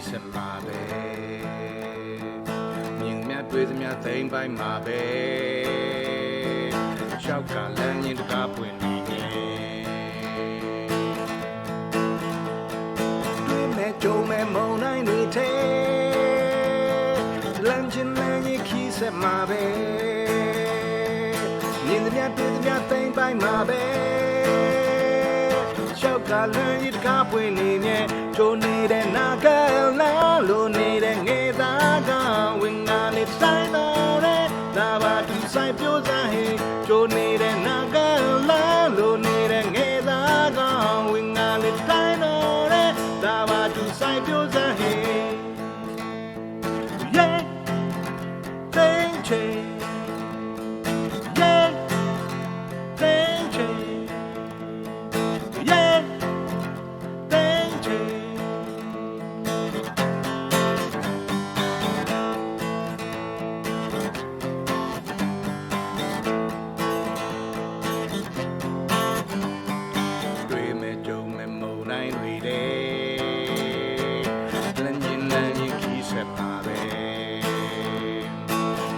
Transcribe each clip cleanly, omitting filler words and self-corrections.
ဆက်မှာပဲမြင်မြတ်တွေ့သမျှသိမ့်ပိုင်းမှာပဲရှောက်ကလမ်းရင်တကားပွင့်နေတွေ့မဲ့ကြုံမဲ့မုံတိုင်းတွေထဲလမ်းချင်းလမ်းရင်ခီးဆက်မှာပဲမြင်သမျှတွေ့သမျှသိမ့်ပိုင်းမှာပဲရှောက်ကလမ်းရင်တကားပွင့်နေမြဲကြိုနေတဲ့နာကလာလို့နေတဲ့ငယ်သားကဝင်ငါနေတိုင်းတော်တဲ့ဒါပါသူဆိုင်ပြိုးစားဟေကြိုနေတဲ့နာကလာလို့နေတဲ့ငယ်သားကဝင်ငါနေတိုင်းတော်တဲ့ဒါပါသူဆိုင်ပြိုးစားဟေ Yeah thank you Yeah thank you Yeah thank youတွေ့မဲ့ကြုံမဲ့မုံတိုင်းတွေတဲ့လမ်းရင်လမ်းရင်ခီးဆက်မှာပဲ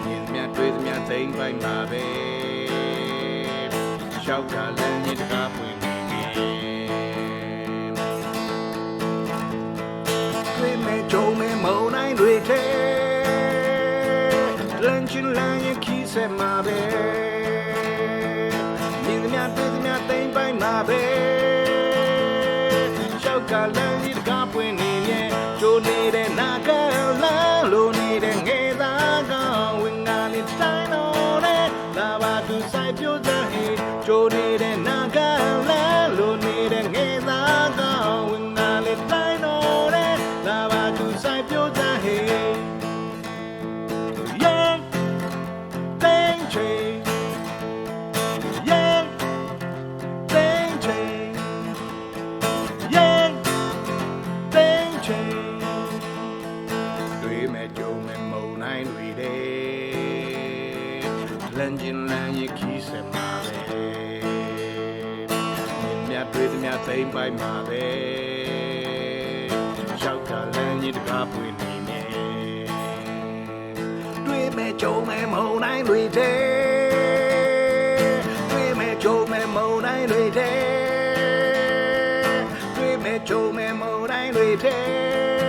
မြင်မြတ်တွေ့သမျှသိမ့်ပိုင်းမှာပဲရှောက်ကလမ်းရင်တကားပွင့်နေတွေ့မဲ့ကြုံမဲ့မုံတိုင်းတွေတဲ့လမ်းချင်းလမ်းရင်ခီးဆက်မှာပဲမြင်သမျှတွေ့သမျှသိမ့်ပိုင်းမှာပဲရှောက်ကလမ်းရင်တကားပွင့်နေမြဲကြိုနေတဲ့နာကလာလို့နေတဲ့ငယ်သားကဝင်ငါနေတိုင်းတော်တဲ့လာပါသူဆိုင်ပြိုးစားဟေကြိုနေတဲ့နာကလာလို့နေတဲ့ငယ်သားကဝင်ငါနေတိုင်းတော်တဲ့လာပါသူဆိုင်ပြိုးစားဟေ Yeah thank you Yeah thank you Yeah thank you တွေ့မဲ့ကြုံမဲ့မုံတိုင်းတွေတဲ့လမ်းချင်းလမ်းရင်ခီးဆက်မှာပဲမြင်မြတ်တွေ့သမျှသိမ့်ပိုင်းမှာပဲရှောက်ကလမ်းရင်တကားပွင့်နေမြဲတွေ့မဲ့ကြုံမဲ့မုံတိုင်းတွေတဲ့တွေ့မဲ့ကြုံမဲ့မုံတိုင်းတွေတဲ့တွေ့မဲ့ကြုံမဲ့မုံတိုင်းတွေတဲ့